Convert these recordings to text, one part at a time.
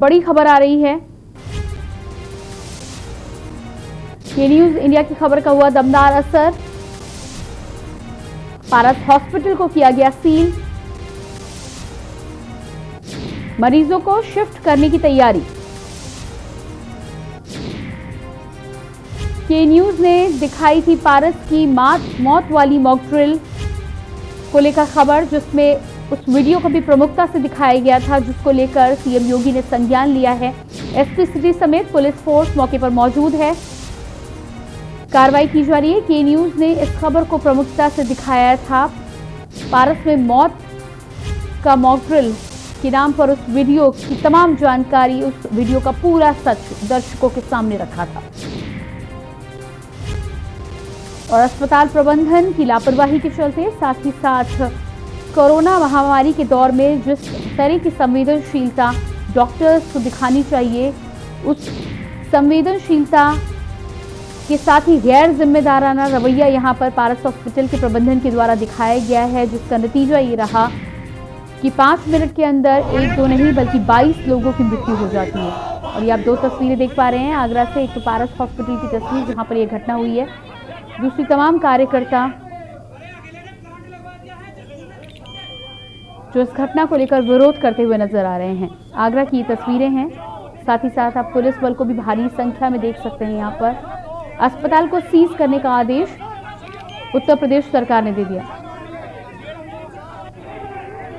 बड़ी खबर आ रही है। के न्यूज इंडिया की खबर का हुआ दमदार असर। पारस हॉस्पिटल को किया गया सील। मरीजों को शिफ्ट करने की तैयारी। के न्यूज ने दिखाई थी पारस की मौत वाली मॉक ड्रिल को लेकर खबर, जिसमें उस वीडियो को भी प्रमुखता से दिखाया गया था, जिसको लेकर सीएम योगी ने संज्ञान लिया है। एसपी सिटी समेत पुलिस फोर्स मौके पर मौजूद है। कार्रवाई की जा रही है। के न्यूज ने इस खबर को प्रमुखता से दिखाया था। पारस में मौत का मॉक ड्रिल के नाम पर उस वीडियो की तमाम जानकारी, उस वीडियो का पूरा सच दर्शकों के सामने रखा था। और अस्पताल प्रबंधन की लापरवाही के चलते, साथ ही साथ कोरोना महामारी के दौर में जिस तरह की संवेदनशीलता डॉक्टर्स को दिखानी चाहिए, उस संवेदनशीलता के साथ ही गैर जिम्मेदाराना रवैया यहां पर पारस हॉस्पिटल के प्रबंधन के द्वारा दिखाया गया है, जिसका नतीजा ये रहा कि 5 मिनट के अंदर 1-2 नहीं बल्कि 22 लोगों की मृत्यु हो जाती है। और ये आप 2 तस्वीरें देख पा रहे हैं आगरा से। एक तो पारस हॉस्पिटल की तस्वीर जहां पर यह घटना हुई है, दूसरी तमाम कार्यकर्ता जो इस घटना को लेकर विरोध करते हुए नजर आ रहे हैं। आगरा की तस्वीरें हैं। साथ ही साथ आप पुलिस बल को भी भारी संख्या में देख सकते हैं। यहाँ पर अस्पताल को सीज करने का आदेश उत्तर प्रदेश सरकार ने दे दिया।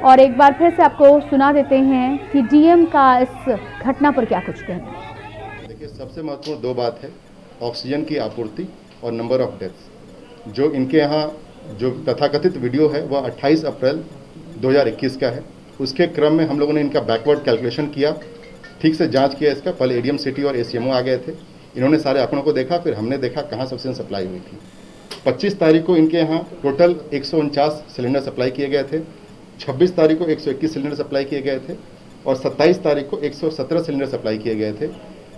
और एक बार फिर से आपको सुना देते हैं कि डीएम का इस घटना पर क्या कुछ कहना है। देखिए, सबसे महत्वपूर्ण 2 बात है, ऑक्सीजन की आपूर्ति और नंबर ऑफ डेथ्स। जो इनके यहाँ जो तथाकथित वीडियो है वह 28 अप्रैल 2021 का है। उसके क्रम में हम लोगों ने इनका बैकवर्ड कैलकुलेशन किया, ठीक से जांच किया इसका। पहले एडीएम सिटी और एसीएमओ आ गए थे, इन्होंने सारे आंकड़ों को देखा, फिर हमने देखा कहाँ से ऑक्सीजन सप्लाई हुई थी। 25 तारीख को इनके यहाँ टोटल 149 सिलेंडर सप्लाई किए गए थे, 26 तारीख को 121 सिलेंडर सप्लाई किए गए थे और 27 तारीख को 117 सिलेंडर सप्लाई किए गए थे।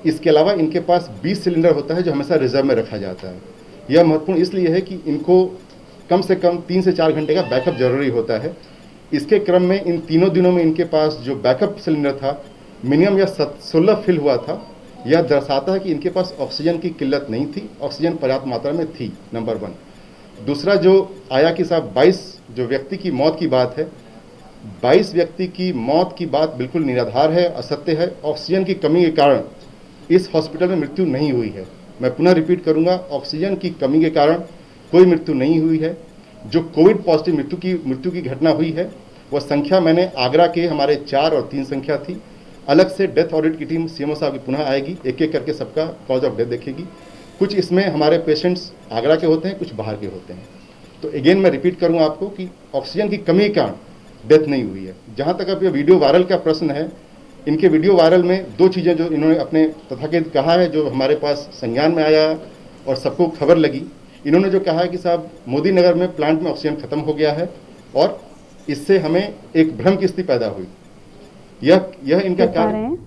इसके अलावा इनके पास 20 सिलेंडर होता है जो हमेशा रिजर्व में रखा जाता है। यह महत्वपूर्ण इसलिए है कि इनको कम से कम 3 से 4 घंटे का बैकअप जरूरी होता है। इसके क्रम में इन तीनों दिनों में इनके पास जो बैकअप सिलेंडर था मिनिमम या 16 फिल हुआ था। यह दर्शाता है कि इनके पास ऑक्सीजन की किल्लत नहीं थी, ऑक्सीजन पर्याप्त मात्रा में थी, नंबर 1। दूसरा जो आया कि साहब 22 जो व्यक्ति की मौत की बात है, 22 व्यक्ति की मौत की बात बिल्कुल निराधार है, असत्य है। ऑक्सीजन की कमी के कारण इस हॉस्पिटल में मृत्यु नहीं हुई है। मैं पुनः रिपीट करूंगा, ऑक्सीजन की कमी के कारण कोई मृत्यु नहीं हुई है। जो कोविड पॉजिटिव मृत्यु की घटना हुई है वह संख्या मैंने आगरा के हमारे 4 और 3 संख्या थी। अलग से डेथ ऑडिट की टीम सीएमओ साहब की पुनः आएगी, एक-एक करके सबका कॉज ऑफ डेथ देखेगी। कुछ इसमें हमारे पेशेंट्स आगरा के होते हैं, कुछ बाहर के होते हैं। तो अगेन मैं रिपीट करूंगा आपको कि ऑक्सीजन की कमी के कारण डेथ नहीं हुई है। जहां तक अब ये वीडियो वायरल का प्रश्न है, इनके वीडियो वायरल में 2 चीज़ें जो इन्होंने अपने तथाकथित कहा है, जो हमारे पास संज्ञान में आया और सबको खबर लगी। इन्होंने जो कहा है कि साहब मोदी नगर में प्लांट में ऑक्सीजन खत्म हो गया है और इससे हमें एक भ्रम की स्थिति पैदा हुई। यह इनका कार्य।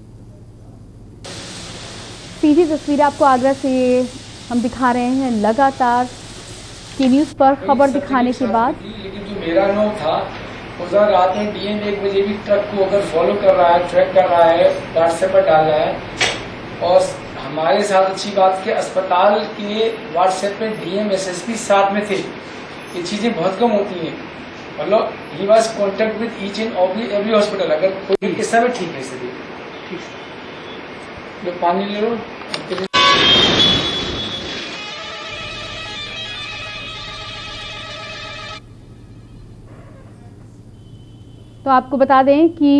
सीधी तस्वीर आपको आगरा से हम दिखा रहे हैं। लगातार के न्यूज पर खबर दिखाने के बाद, लेकिन जो मेरा नोट था उधर रात में डीएम 1 बजे भी ट्रक को अगर फॉलो कर रहा है, ट्रैक कर रहा है, व्हाट्सएप पर डाल रहा है। और हमारे साथ अच्छी बात कि अस्पताल के व्हाट्सएप पे डीएम एसएसपी साथ में थे। ये चीजें बहुत कम होती हैं। मतलब he was contact with each and every hospital. अगर कोई इस समय ठीक है स्थिति, जो पानी ले लो। तो आपको बता दें कि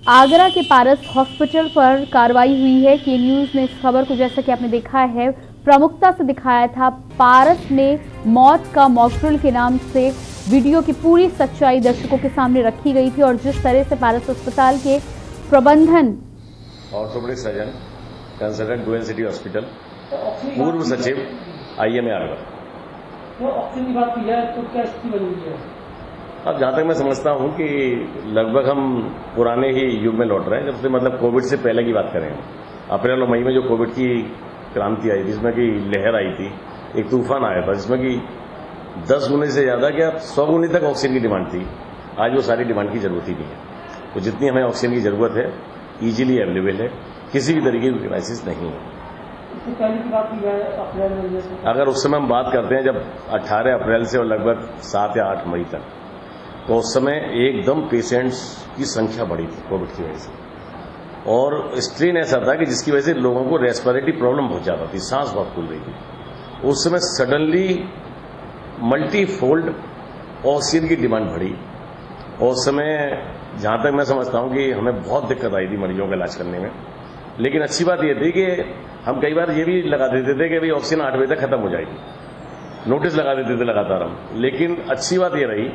आगरा के पारस हॉस्पिटल पर कार्रवाई हुई है। के न्यूज ने इस खबर को, जैसा कि आपने देखा है, प्रमुखता से दिखाया था। पारस में मौत का मॉक ड्रिल के नाम से वीडियो की पूरी सच्चाई दर्शकों के सामने रखी गई थी। और जिस तरह से पारस अस्पताल के प्रबंधन, orthopaedic surgeon, consultant Goyan city hospital, पूर्व सचिव आईएमए आगरा। तो ऑक्सीजन की बात की जाए तो क्या स्थिति बनी हुई है? अब जहां तक मैं समझता हूं कि लगभग हम पुराने ही युग में लौट रहे हैं, जब से मतलब कोविड से पहले की बात करें। अप्रैल और मई में जो कोविड की क्रांति आई थी, जिसमें कि लहर आई थी, एक तूफान आया था, जिसमें कि 10 गुने से ज्यादा क्या 100 गुने तक ऑक्सीजन की डिमांड थी। आज वो सारी डिमांड की जरूरत ही नहीं है। तो जितनी हमें ऑक्सीजन की जरूरत है, इजीली अवेलेबल है। किसी भी तरीके की क्राइसिस नहीं है। अगर उस समय हम बात करते हैं जब 18 अप्रैल से और लगभग 7 या 8 मई तक, तो उस समय एकदम पेशेंट्स की संख्या बढ़ी थी कोविड की वजह से, और स्ट्रेन ऐसा था कि जिसकी वजह से लोगों को रेस्पिरेटरी प्रॉब्लम बहुत ज़्यादा थी, सांस बहुत फूल रही थी। उस समय सडनली मल्टीफोल्ड ऑक्सीजन की डिमांड बढ़ी, और उस समय जहां तक मैं समझता हूं कि हमें बहुत दिक्कत आई थी मरीजों का इलाज करने में। लेकिन अच्छी बात यह थी कि हम कई बार ये भी लगा देते थे कि भाई ऑक्सीजन 8 बजे तक खत्म हो जाएगी, नोटिस लगा देते थे लगातार हम। लेकिन अच्छी बात यह रही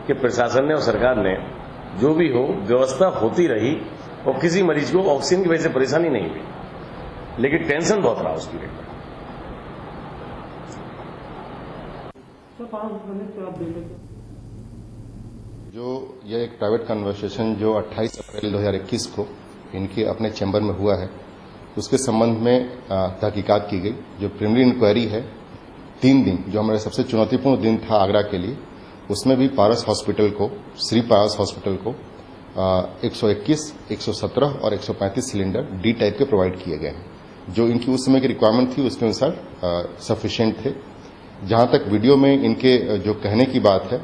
कि प्रशासन ने और सरकार ने जो भी हो व्यवस्था होती रही, और किसी मरीज को ऑक्सीजन की वजह से परेशानी नहीं हुई, लेकिन टेंशन बहुत रहा उस पीरियड में। जो यह एक प्राइवेट कन्वर्सेशन जो 28 अप्रैल 2021 को इनके अपने चैम्बर में हुआ है, उसके संबंध में तहकीकात की गई। जो प्रिलिमिनरी इंक्वायरी है 3 दिन, जो हमारे सबसे चुनौतीपूर्ण दिन था आगरा के लिए, उसमें भी पारस हॉस्पिटल को, श्री पारस हॉस्पिटल को 121, 117 और 135 सिलेंडर डी टाइप के प्रोवाइड किए गए हैं। जो इनकी उस समय की रिक्वायरमेंट थी उसके अनुसार सफिशिएंट थे। जहां तक वीडियो में इनके जो कहने की बात है,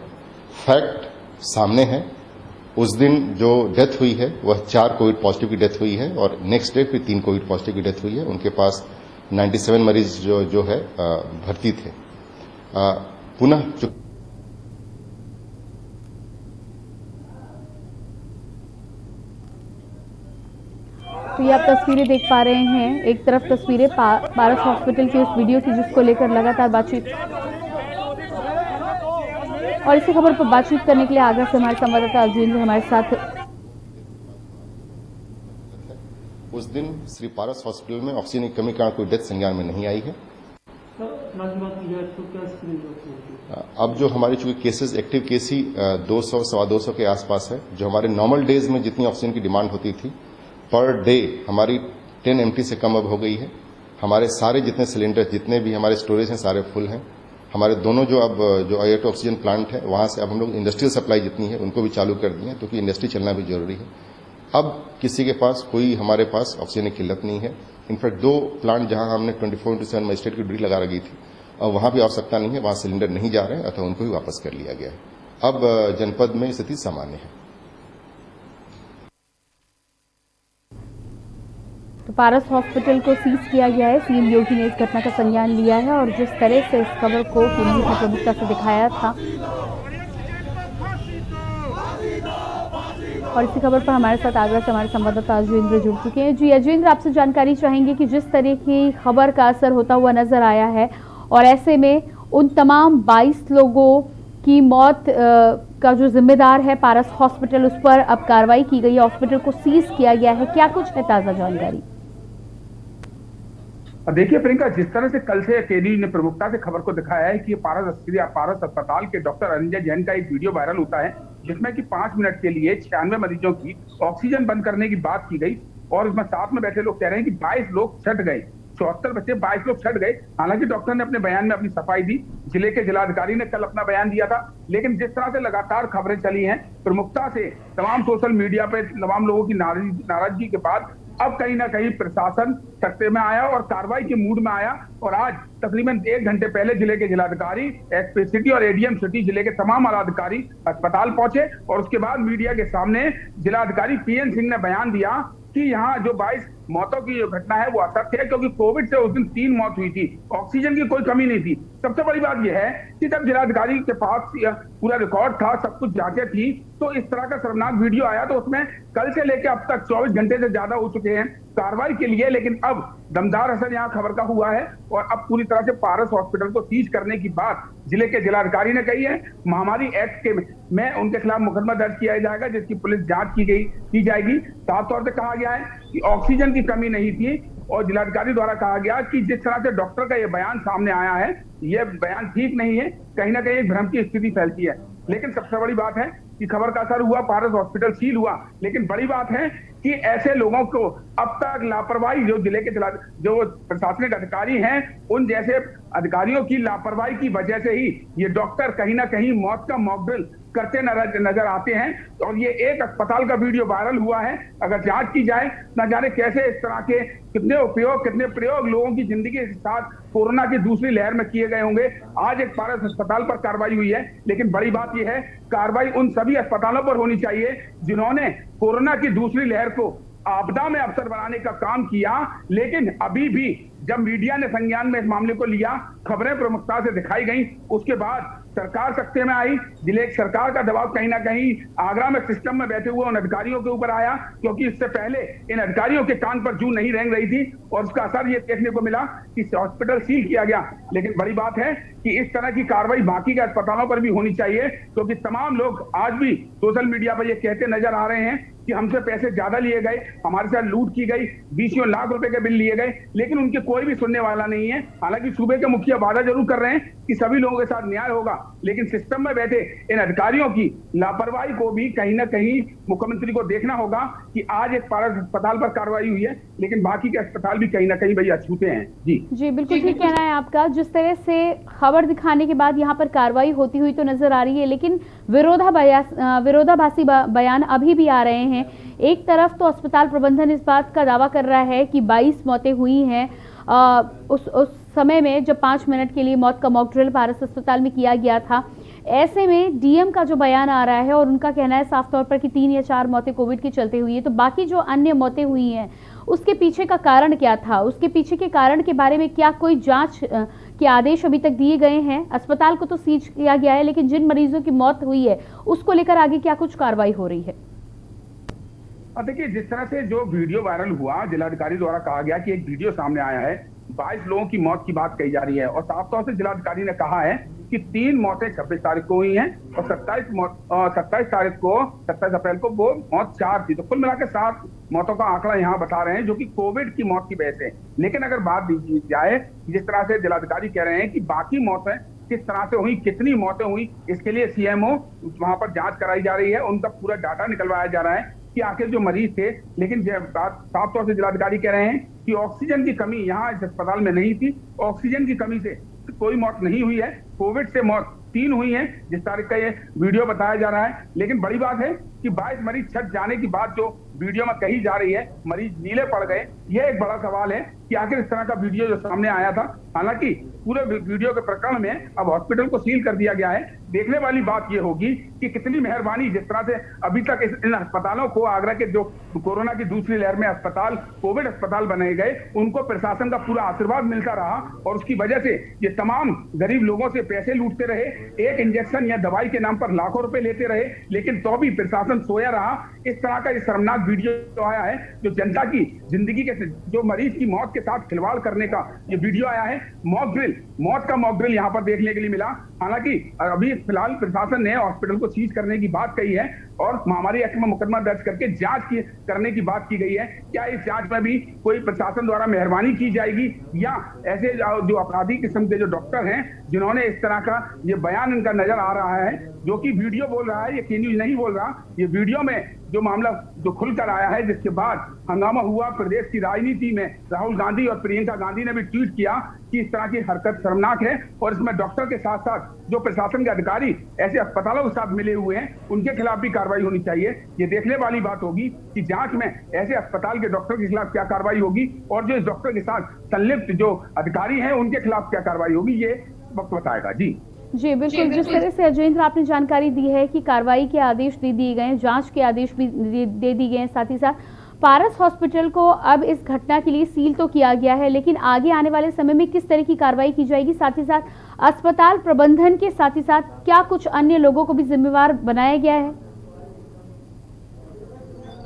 फैक्ट सामने है। उस दिन जो डेथ हुई है वह 4 कोविड पॉजिटिव की डेथ हुई है, और नेक्स्ट डे फिर 3 कोविड पॉजिटिव की डेथ हुई है। उनके पास 97 मरीज जो है भर्ती थे। पुनः तो ये आप तस्वीरें देख पा रहे हैं। एक तरफ तस्वीरें पारस हॉस्पिटल की उस वीडियो की जिसको लेकर लगातार बातचीत, और इसी खबर पर बातचीत करने के लिए आगरा से हमारे संवाददाता अर्जुन हमारे साथ। उस दिन श्री पारस हॉस्पिटल में ऑक्सीजन की कमी के कारण कोई डेथ संज्ञान में नहीं आई है। अब जो हमारी चूंकि केसेस एक्टिव केस ही 200 सवा 200 के आसपास है, जो हमारे नॉर्मल डेज में जितनी ऑक्सीजन की डिमांड होती थी पर डे हमारी 10 MT से कम अब हो गई है। हमारे सारे जितने सिलेंडर, जितने भी हमारे स्टोरेज हैं, सारे फुल हैं। हमारे दोनों जो IATO ऑक्सीजन प्लांट है, वहां से अब हम लोग इंडस्ट्रियल सप्लाई जितनी है उनको भी चालू कर दिए हैं, क्योंकि इंडस्ट्री चलना भी जरूरी है। अब किसी के पास हमारे पास ऑक्सीजन की किल्लत नहीं है। इनफैक्ट 2 प्लांट जहां हमने 24/7 मजिस्ट्रेट की ड्यूटी लगा रखी थी, अब वहां भी आवश्यकता नहीं है, वहां सिलेंडर नहीं जा रहे हैं, अतः उनको भी वापस कर लिया गया है। अब जनपद में स्थिति सामान्य है। तो पारस हॉस्पिटल को सीज किया गया है। सीएम योगी ने इस घटना का संज्ञान लिया है, और जिस तरह से इस खबर को पूरी प्रमुखता से दिखाया था, और इसी खबर पर हमारे साथ आगरा से हमारे संवाददाता अजयेंद्र जुड़ चुके हैं। जी अजयेंद्र, आपसे जानकारी चाहेंगे कि जिस तरह की खबर का असर होता हुआ नजर आया है, और ऐसे में उन तमाम 22 लोगों की मौत का जो जिम्मेदार है पारस हॉस्पिटल, उस पर अब कार्रवाई की गई है, हॉस्पिटल को सीज किया गया है, क्या कुछ है ताजा जानकारी? देखिए प्रियंका, जिस तरह से कल से केडी ने प्रमुखता से खबर को दिखाया है कि पारस अस्पताल के डॉक्टर अनिंजय जैन का एक वीडियो वायरल होता है, जिसमें कि 5 मिनट के लिए 96 मरीजों की ऑक्सीजन बंद करने की बात की गई, और इसमें साथ में बैठे लोग कह रहे हैं कि 22 लोग छट गए, 74 बच्चे 22 लोग छट गए। हालांकि डॉक्टर ने अपने बयान में अपनी सफाई दी, जिले के जिलाधिकारी ने कल अपना बयान दिया था, लेकिन जिस तरह से लगातार खबरें चली हैं प्रमुखता से तमाम सोशल मीडिया पे तमाम लोगों की नाराजगी के बाद अब कहीं ना कहीं प्रशासन सख्ते में आया और कार्रवाई के मूड में आया, और आज तकरीबन 1 घंटे पहले जिले के जिलाधिकारी, एसपी सिटी और एडीएम सिटी, जिले के तमाम आलाधिकारी अस्पताल पहुंचे, और उसके बाद मीडिया के सामने जिलाधिकारी पीएन सिंह ने बयान दिया कि यहाँ जो 22 मौतों की जो घटना है वो असत्य है, क्योंकि कोविड से उस दिन 3 मौत हुई थी, ऑक्सीजन की कोई कमी नहीं थी। सबसे बड़ी बात यह है कि जब जिलाधिकारी के पास पूरा रिकॉर्ड था, सब कुछ जांचें थी, तो इस तरह का शर्मनाक वीडियो आया, तो उसमें कल से लेकर अब तक 24 घंटे से ज्यादा हो चुके हैं कार्रवाई के लिए, लेकिन अब दमदार असर यहाँ खबर का हुआ है, और अब पूरी तरह से पारस हॉस्पिटल को सीज करने की बात जिले के जिलाधिकारी ने कही है। महामारी एक्ट के में उनके खिलाफ मुकदमा दर्ज किया जाएगा, जिसकी पुलिस जांच की जाएगी। साफ तौर से कहा गया है कि ऑक्सीजन की कमी नहीं थी, और जिलाधिकारी द्वारा कहा गया कि जिस तरह से डॉक्टर का यह बयान सामने आया है, यह बयान ठीक नहीं है, कहीं ना कहीं एक भ्रम की स्थिति फैलती है। लेकिन सबसे बड़ी बात है कि खबर का असर हुआ, पारस हॉस्पिटल सील हुआ, लेकिन बड़ी बात है कि ऐसे लोगों को अब तक लापरवाही, जो जिले के जो प्रशासनिक अधिकारी हैं, उन जैसे अधिकारियों की लापरवाही की वजह से ही ये डॉक्टर कहीं ना कहीं मौत का मॉकड्रिल करते नजर आते हैं। और ये एक अस्पताल का वीडियो वायरल हुआ है, अगर जांच की जाए न जाने कैसे इस तरह के कितने प्रयोग लोगों की जिंदगी के साथ कोरोना की दूसरी लहर में किए गए होंगे। आज एक पारस अस्पताल पर कार्रवाई हुई है, लेकिन बड़ी बात यह है कार्रवाई उन सभी अस्पतालों पर होनी चाहिए जिन्होंने कोरोना की दूसरी लहर को आपदा में अवसर बनाने का काम किया। लेकिन अभी भी जब मीडिया ने संज्ञान में इस मामले को लिया, खबरें प्रमुखता से दिखाई गई, उसके बाद सरकार सत्ते में आई। जिले सरकार का दबाव कहीं ना कहीं आगरा में सिस्टम में बैठे हुए उन अधिकारियों के ऊपर आया, क्योंकि इससे पहले इन अधिकारियों के कान पर जू नहीं रेंग रही थी और उसका असर ये देखने को मिला कि हॉस्पिटल सील किया गया। लेकिन बड़ी बात है कि इस तरह की कार्रवाई बाकी के अस्पतालों पर भी होनी चाहिए, क्योंकि तमाम लोग आज भी सोशल मीडिया पर ये कहते नजर आ रहे हैं कि हमसे पैसे ज्यादा लिए गए, हमारे साथ लूट की गई, 20 लाख रुपए के बिल लिए गए, लेकिन उनके कोई भी सुनने वाला नहीं है। हालांकि सूबे के मुखिया वादा जरूर कर रहे हैं कि सभी लोगों के साथ न्याय होगा, लेकिन सिस्टम में बैठे इन अधिकारियों की लापरवाही को भी कहीं ना कहीं मुख्यमंत्री को देखना होगा कि आज एक पारस अस्पताल पर कार्रवाई हुई है, लेकिन बाकी के अस्पताल भी कहीं ना कहीं भैया अछूते हैं। जी बिल्कुल ठीक कहना है आपका। जिस तरह से खबर दिखाने के बाद यहाँ पर कार्रवाई होती हुई तो नजर आ रही है, लेकिन विरोधाभासी बयान अभी भी आ रहे हैं। एक तरफ तो अस्पताल प्रबंधन इस बात का दावा कर रहा है कि 22 मौतें हुई हैं उस समय में जब 5 मिनट के लिए मौत का मॉक ड्रिल पारस अस्पताल में किया गया था। ऐसे में डीएम का जो बयान आ रहा है और उनका कहना है साफ तौर पर कि 3 या 4 मौतें कोविड के चलते हुई है, तो बाकी जो अन्य मौतें हुई हैं उसके पीछे का कारण क्या था? उसके पीछे के कारण के बारे में क्या कोई जांच के आदेश अभी तक दिए गए हैं? अस्पताल को तो सीज किया गया है, लेकिन जिन मरीजों की मौत हुई है उसको लेकर आगे क्या कुछ कार्रवाई हो रही है? देखिए, जिस तरह से जो वीडियो वायरल हुआ, जिलाधिकारी द्वारा कहा गया कि एक वीडियो सामने आया है, 22 लोगों की मौत की बात कही जा रही है और साफ तौर से जिलाधिकारी ने कहा है कि 3 मौतें 26 तारीख को हुई हैं और 27 अप्रैल को वो मौत 4 थी। तो कुल मिलाकर 7 मौतों का आंकड़ा यहाँ बता रहे हैं, जो कि कोविड की मौत की वजह से। लेकिन अगर बात दी जाए जिस तरह से जिलाधिकारी कह रहे हैं कि बाकी मौतें किस तरह से हुई, कितनी मौतें हुई, इसके लिए सीएमओ वहां पर जांच कराई जा रही है, उनका पूरा डाटा निकलवाया जा रहा है कि आखिर जो मरीज थे। लेकिन बात साफ तौर से जिलाधिकारी कह रहे हैं कि ऑक्सीजन की कमी यहाँ इस अस्पताल में नहीं थी, ऑक्सीजन की कमी से कोई मौत नहीं हुई है। कोविड से मौत 3 हुई है जिस तारीख का ये वीडियो बताया जा रहा है। लेकिन बड़ी बात है कि 22 मरीज छट जाने की बात जो वीडियो में कही जा रही है, मरीज नीले पड़ गए, यह एक बड़ा सवाल है कि आखिर इस तरह का वीडियो जो सामने आया था। हालांकि पूरे वीडियो के प्रकरण में अब हॉस्पिटल को सील कर दिया गया है। देखने वाली बात यह होगी कि कितनी मेहरबानी, जिस तरह से अभी तक इन अस्पतालों को आगरा के जो कोरोना की दूसरी लहर में अस्पताल कोविड अस्पताल बनाए गए, उनको प्रशासन का पूरा आशीर्वाद मिलता रहा और उसकी वजह से ये तमाम गरीब लोगों से पैसे लूटते रहे, एक इंजेक्शन या दवाई के नाम पर लाखों रुपए लेते रहे, लेकिन तो भी प्रशासन सोया रहा। इस तरह का ये शर्मनाक वीडियो जो आया है, जो जनता की जिंदगी के जो मरीज की मौत के साथ खिलवाड़ करने का ये वीडियो आया है, मौत का मॉक ड्रिल यहाँ पर देखने के लिए मिला। हालांकि अभी फिलहाल प्रशासन ने हॉस्पिटल को सीज करने की बात कही है और महामारी एक्ट में मुकदमा दर्ज करके जांच करने की बात की गई है। क्या इस जांच में भी कोई प्रशासन द्वारा मेहरबानी की जाएगी या ऐसे जो अपराधी किस्म के जो डॉक्टर हैं जिन्होंने इस तरह का ये बयान इनका नजर आ रहा है, जो कि वीडियो बोल रहा है, ये के न्यूज नहीं बोल रहा, ये वीडियो में जो मामला जो खुलकर आया है, जिसके बाद हंगामा हुआ प्रदेश की राजनीति में। राहुल गांधी और प्रियंका गांधी ने भी ट्वीट किया कि इस तरह की हरकत शर्मनाक है और इसमें डॉक्टर के साथ साथ जो प्रशासन के अधिकारी ऐसे अस्पतालों के साथ मिले हुए हैं, उनके खिलाफ भी कार्रवाई होनी चाहिए। ये देखने वाली बात होगी कि जांच में ऐसे अस्पताल के डॉक्टर के खिलाफ क्या कार्रवाई होगी और जो इस डॉक्टर के साथ संलिप्त जो अधिकारी हैं उनके खिलाफ क्या कार्रवाई होगी, ये वक्त बताएगा। जी बिल्कुल। जिस तरह से अजयेंद्र आपने जानकारी दी है कि कार्रवाई के आदेश दे दिए गए हैं, जांच के आदेश भी दे दिए गए हैं, साथ ही साथ पारस हॉस्पिटल को अब इस घटना के लिए सील तो किया गया है, लेकिन आगे आने वाले समय में किस तरह की कार्रवाई की जाएगी, साथ ही साथ अस्पताल प्रबंधन के साथ ही साथ क्या कुछ अन्य लोगों को भी जिम्मेवार बनाया गया है?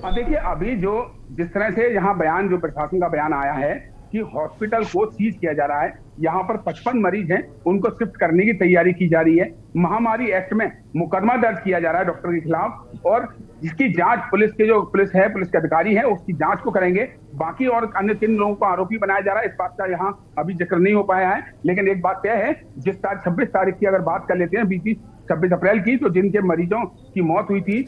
देखिए, अभी जो जिस तरह से यहाँ बयान जो प्रशासन का बयान आया है कि हॉस्पिटल को सीज किया जा रहा है, यहाँ पर 55 मरीज हैं, उनको शिफ्ट करने की तैयारी की जा रही है। महामारी एक्ट में मुकदमा दर्ज किया जा रहा है डॉक्टर के खिलाफ और जिसकी जांच पुलिस के अधिकारी हैं उसकी जांच को करेंगे। बाकी और अन्य 3 लोगों को आरोपी बनाया जा रहा है, इस बात का यहाँ अभी जिक्र नहीं हो पाया है। लेकिन एक बात तय है, जिस 26 तारीख की अगर बात कर लेते हैं, बीती 26 अप्रैल की, तो जिनके मरीजों की मौत हुई थी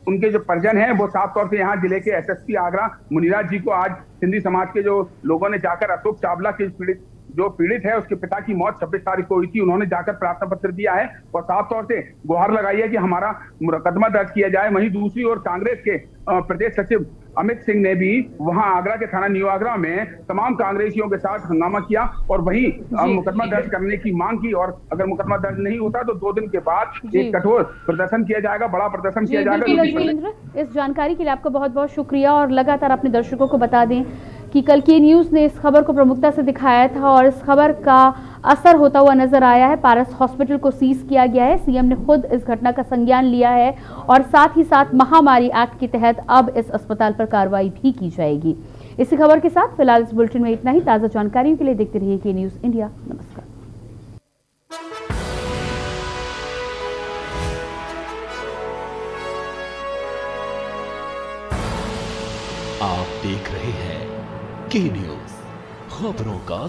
उनके जो परिजन हैं वो साफ तौर से यहाँ जिले के एसएसपी आगरा मुनिराज जी को आज सिंधी समाज के जो लोगों ने जाकर अशोक चावला के पीड़ित जो पीड़ित है उसके पिता की मौत 26 तारीख को हुई थी, उन्होंने जाकर प्रार्थना पत्र दिया है और साफ तौर से गुहार लगाई है कि हमारा मुकदमा दर्ज किया जाए। वहीं दूसरी ओर कांग्रेस के प्रदेश सचिव अमित सिंह ने भी वहां आगरा के थाना न्यू आगरा में तमाम कांग्रेसियों के साथ हंगामा किया और वहीं मुकदमा दर्ज करने की मांग की, और अगर मुकदमा दर्ज नहीं होता तो 2 दिन के बाद एक कठोर प्रदर्शन किया जाएगा, बड़ा प्रदर्शन किया जाएगा। रजनींद्र, इस जानकारी के लिए आपका बहुत बहुत शुक्रिया और लगातार अपने दर्शकों को बता दें कि कल की न्यूज ने इस खबर को प्रमुखता से दिखाया था और इस खबर का असर होता हुआ नजर आया है। पारस हॉस्पिटल को सीज किया गया है। सीएम ने खुद इस घटना का संज्ञान लिया है और साथ ही साथ महामारी एक्ट के तहत अब इस अस्पताल पर कार्रवाई भी की जाएगी। इसी खबर के साथ फिलहाल इस बुलेटिन में इतना ही। ताजा जानकारियों के लिए देखते रहिए के न्यूज इंडिया। नमस्कार। आप देख रहे हैं के न्यूज, खबरों का